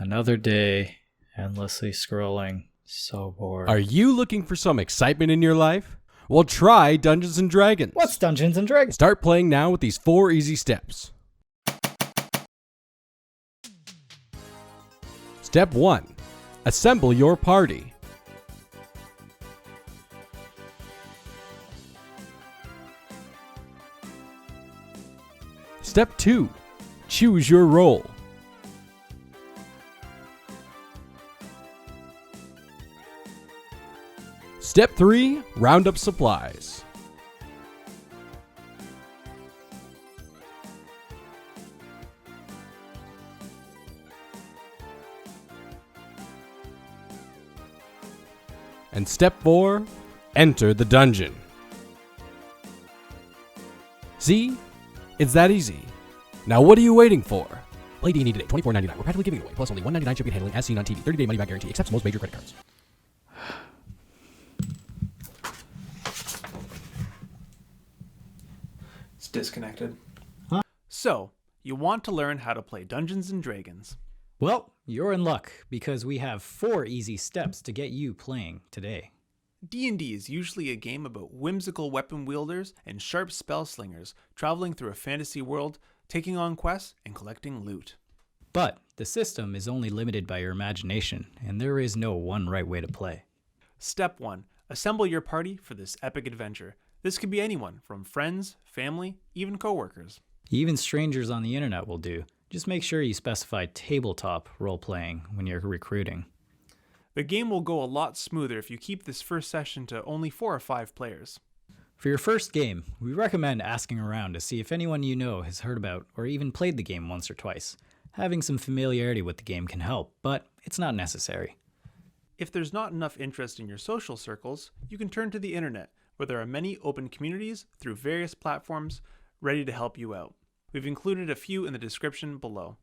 Another day, endlessly scrolling, so bored. Are you looking for some excitement in your life? Well, try Dungeons & Dragons. What's Dungeons & Dragons? Start playing now with these 4 easy steps. Step 1. Assemble your party. Step 2. Choose your role. Step 3. Round up supplies. And step 4. Enter the dungeon. See? It's that easy. Now what are you waiting for? Play D&D today, $24.99. We're practically giving it away, plus only $1.99 shipping and handling as seen on TV. 30-day money-back guarantee, accepts most major credit cards. It's disconnected. So, you want to learn how to play Dungeons & Dragons. Well, you're in luck, because we have 4 easy steps to get you playing today. D&D is usually a game about whimsical weapon wielders and sharp spell slingers traveling through a fantasy world, taking on quests, and collecting loot. But the system is only limited by your imagination, and there is no one right way to play. Step 1. Assemble your party for this epic adventure. This could be anyone, from friends, family, even coworkers. Even strangers on the internet will do. Just make sure you specify tabletop role-playing when you're recruiting. The game will go a lot smoother if you keep this first session to only 4 or 5 players. For your first game, we recommend asking around to see if anyone you know has heard about or even played the game once or twice. Having some familiarity with the game can help, but it's not necessary. If there's not enough interest in your social circles, you can turn to the internet, where there are many open communities through various platforms ready to help you out. We've included a few in the description below.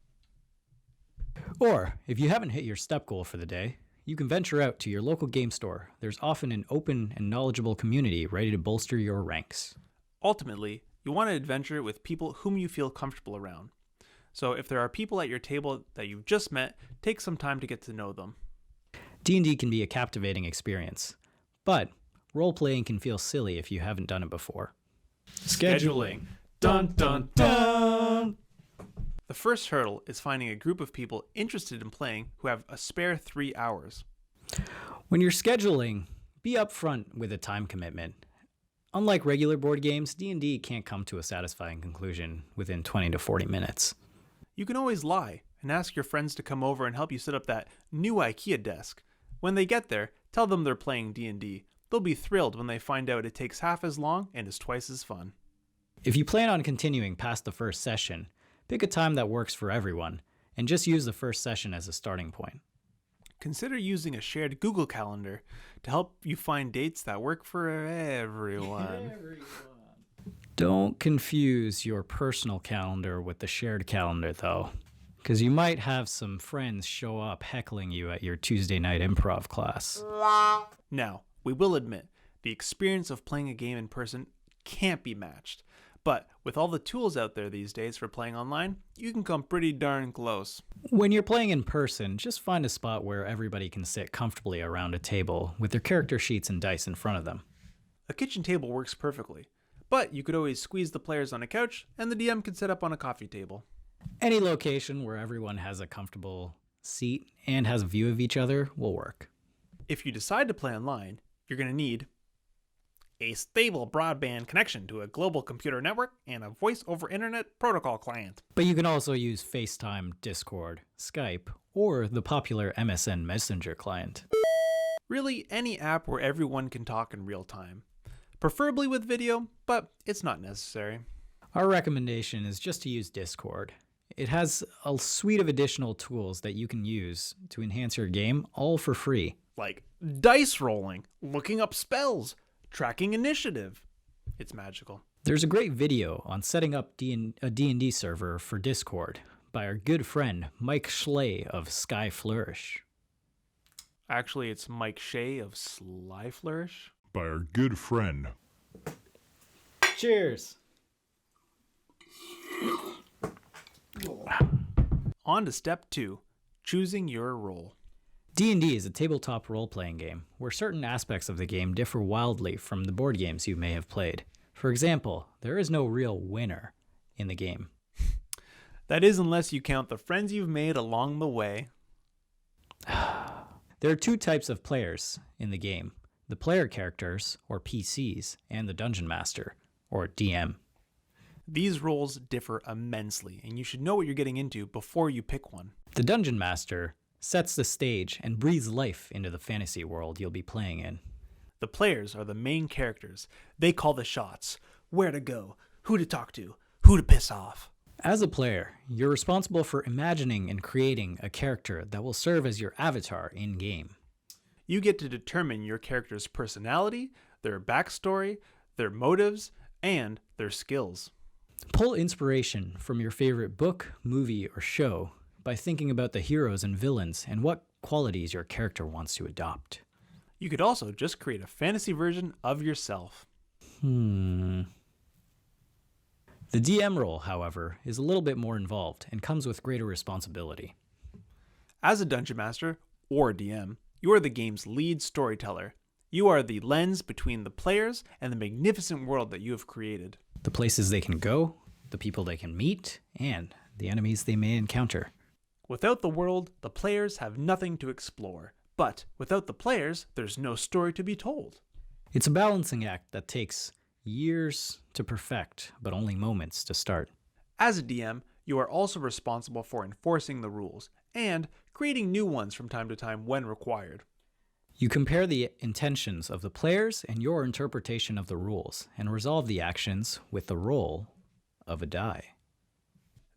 Or, if you haven't hit your step goal for the day, you can venture out to your local game store. There's often an open and knowledgeable community ready to bolster your ranks. Ultimately, you want to adventure with people whom you feel comfortable around. So if there are people at your table that you've just met, take some time to get to know them. D&D can be a captivating experience, but role-playing can feel silly if you haven't done it before. Scheduling. Dun dun dun! The first hurdle is finding a group of people interested in playing who have a spare 3 hours. When you're scheduling, be upfront with a time commitment. Unlike regular board games, D&D can't come to a satisfying conclusion within 20 to 40 minutes. You can always lie and ask your friends to come over and help you set up that new IKEA desk. When they get there, tell them they're playing D&D. They'll be thrilled when they find out it takes half as long and is twice as fun. If you plan on continuing past the first session, pick a time that works for everyone, and just use the first session as a starting point. Consider using a shared Google Calendar to help you find dates that work for everyone. Don't confuse your personal calendar with the shared calendar, though, because you might have some friends show up heckling you at your Tuesday night improv class. Now, we will admit, the experience of playing a game in person can't be matched. But with all the tools out there these days for playing online, you can come pretty darn close. When you're playing in person, just find a spot where everybody can sit comfortably around a table with their character sheets and dice in front of them. A kitchen table works perfectly, but you could always squeeze the players on a couch and the DM could set up on a coffee table. Any location where everyone has a comfortable seat and has a view of each other will work. If you decide to play online, you're going to need a stable broadband connection to a global computer network, and a voice over internet protocol client. But you can also use FaceTime, Discord, Skype, or the popular MSN Messenger client. Really, any app where everyone can talk in real time. Preferably with video, but it's not necessary. Our recommendation is just to use Discord. It has a suite of additional tools that you can use to enhance your game, all for free. Like dice rolling, looking up spells, tracking initiative. It's magical. There's a great video on setting up a D&D server for Discord by our good friend Mike Schley of Sky Flourish. Actually, it's Mike Shea of Sly Flourish. By our good friend. Cheers! On to step 2. choosing your role. D&D is a tabletop role-playing game where certain aspects of the game differ wildly from the board games you may have played. For example, there is no real winner in the game. That is unless you count the friends you've made along the way. There are two types of players in the game: the player characters, or PCs, and the Dungeon Master, or DM. These roles differ immensely, and you should know what you're getting into before you pick one. The Dungeon Master sets the stage and breathes life into the fantasy world you'll be playing in. The players are the main characters. They call the shots, where to go, who to talk to, who to piss off. As a player, you're responsible for imagining and creating a character that will serve as your avatar in-game. You get to determine your character's personality, their backstory, their motives, and their skills. Pull inspiration from your favorite book, movie, or show by thinking about the heroes and villains and what qualities your character wants to adopt. You could also just create a fantasy version of yourself. The DM role, however, is a little bit more involved and comes with greater responsibility. As a Dungeon Master, or DM, you are the game's lead storyteller. You are the lens between the players and the magnificent world that you have created. The places they can go, the people they can meet, and the enemies they may encounter. Without the world, the players have nothing to explore. But without the players, there's no story to be told. It's a balancing act that takes years to perfect, but only moments to start. As a DM, you are also responsible for enforcing the rules and creating new ones from time to time when required. You compare the intentions of the players and your interpretation of the rules, and resolve the actions with the roll of a die.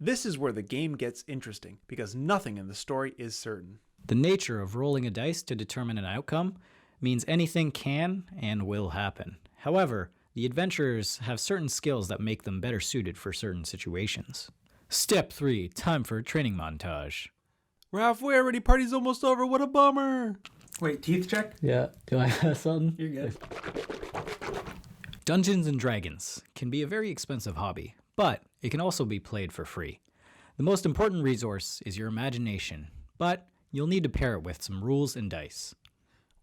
This is where the game gets interesting, because nothing in the story is certain. The nature of rolling a dice to determine an outcome means anything can and will happen. However, the adventurers have certain skills that make them better suited for certain situations. Step 3, time for a training montage. We're halfway already, party's almost over, what a bummer! Wait, teeth check? Yeah, do I have something? You're good. Dungeons and Dragons can be a very expensive hobby, but it can also be played for free. The most important resource is your imagination, but you'll need to pair it with some rules and dice.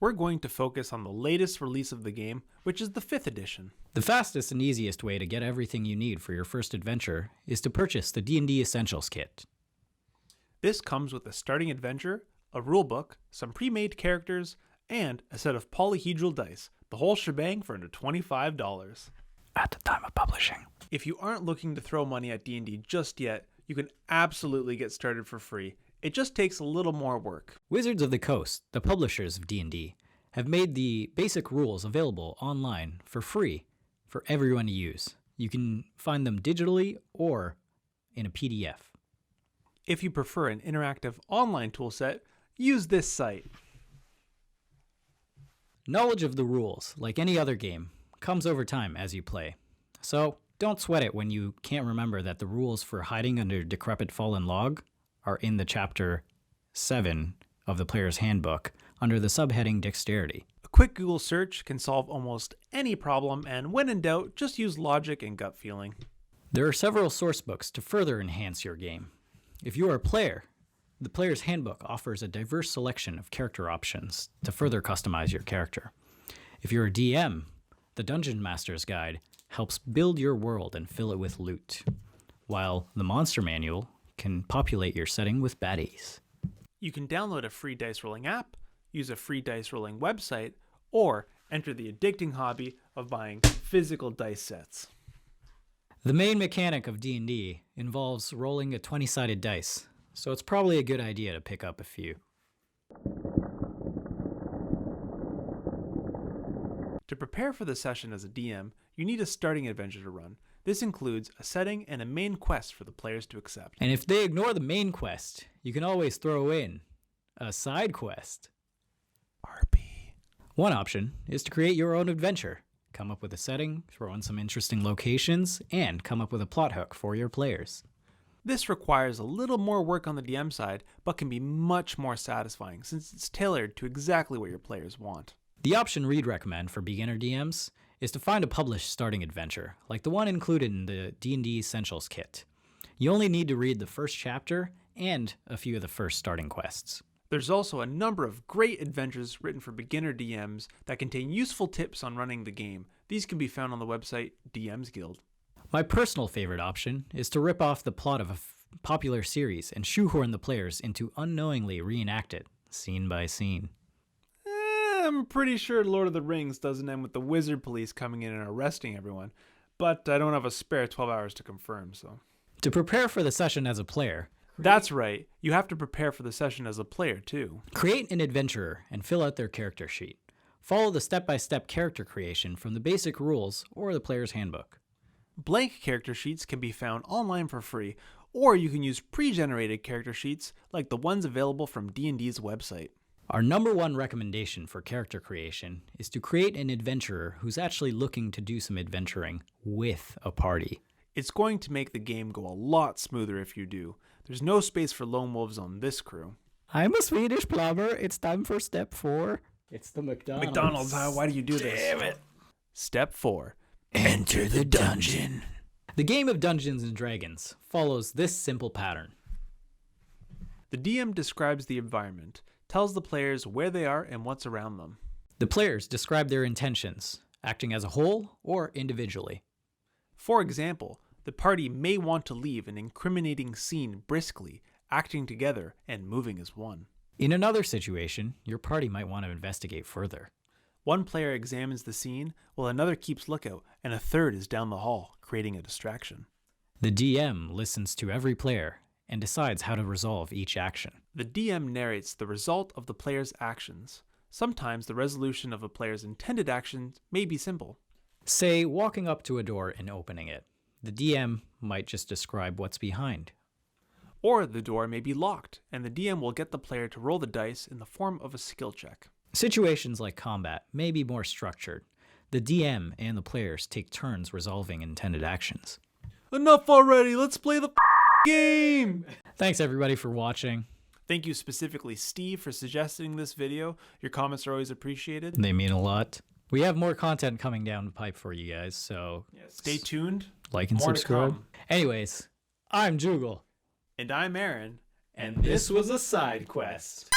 We're going to focus on the latest release of the game, which is the 5th edition. The fastest and easiest way to get everything you need for your first adventure is to purchase the D&D Essentials Kit. This comes with a starting adventure, a rulebook, some pre-made characters, and a set of polyhedral dice, the whole shebang for under $25. At the time of publishing. If you aren't looking to throw money at D&D just yet, you can absolutely get started for free. It just takes a little more work. Wizards of the Coast, the publishers of D&D, have made the basic rules available online for free for everyone to use. You can find them digitally or in a PDF. If you prefer an interactive online toolset, use this site. Knowledge of the rules, like any other game, comes over time as you play. So don't sweat it when you can't remember that the rules for hiding under decrepit fallen log are in the chapter 7 of the player's handbook under the subheading Dexterity. A quick Google search can solve almost any problem, and when in doubt, just use logic and gut feeling. There are several source books to further enhance your game. If you are a player, the player's handbook offers a diverse selection of character options to further customize your character. If you're a DM, the Dungeon Master's Guide helps build your world and fill it with loot, while the Monster Manual can populate your setting with baddies. You can download a free dice rolling app, use a free dice rolling website, or enter the addicting hobby of buying physical dice sets. The main mechanic of D&D involves rolling a 20-sided dice, so it's probably a good idea to pick up a few. To prepare for the session as a DM, you need a starting adventure to run. This includes a setting and a main quest for the players to accept. And if they ignore the main quest, you can always throw in a side quest. RP. One option is to create your own adventure. Come up with a setting, throw in some interesting locations, and come up with a plot hook for your players. This requires a little more work on the DM side, but can be much more satisfying since it's tailored to exactly what your players want. The option we'd recommend for beginner DMs is to find a published starting adventure, like the one included in the D&D Essentials Kit. You only need to read the first chapter and a few of the first starting quests. There's also a number of great adventures written for beginner DMs that contain useful tips on running the game. These can be found on the website DM's Guild. My personal favorite option is to rip off the plot of a popular series and shoehorn the players into unknowingly reenact it, scene by scene. I'm pretty sure Lord of the Rings doesn't end with the wizard police coming in and arresting everyone, but I don't have a spare 12 hours to confirm, so. To prepare for the session as a player, That's right, you have to prepare for the session as a player too. create an adventurer and fill out their character sheet. Follow the step-by-step character creation from the basic rules or the player's handbook. Blank character sheets can be found online for free, or you can use pre-generated character sheets like the ones available from D&D's website. Our number one recommendation for character creation is to create an adventurer who's actually looking to do some adventuring with a party. It's going to make the game go a lot smoother if you do. There's no space for lone wolves on this crew. I'm a Swedish plumber. It's time for step 4. It's the McDonald's. Why do you do this? Damn it. Step 4. Enter the dungeon. The game of Dungeons and Dragons follows this simple pattern. The DM describes the environment, tells the players where they are and what's around them. The players describe their intentions, acting as a whole or individually. For example, the party may want to leave an incriminating scene briskly, acting together and moving as one. In another situation, your party might want to investigate further. One player examines the scene, while another keeps lookout, and a third is down the hall, creating a distraction. The DM listens to every player and decides how to resolve each action. The DM narrates the result of the player's actions. Sometimes the resolution of a player's intended action may be simple. Say, walking up to a door and opening it. The DM might just describe what's behind. Or the door may be locked, and the DM will get the player to roll the dice in the form of a skill check. Situations like combat may be more structured. The DM and the players take turns resolving intended actions. Enough already! Let's play the game! Thanks everybody for watching. Thank you specifically, Steve, for suggesting this video. Your comments are always appreciated. They mean a lot. We have more content coming down the pipe for you guys, so Stay tuned. like and More to subscribe. come. Anyways, I'm Jugal. And I'm Aaron. And this was a side quest.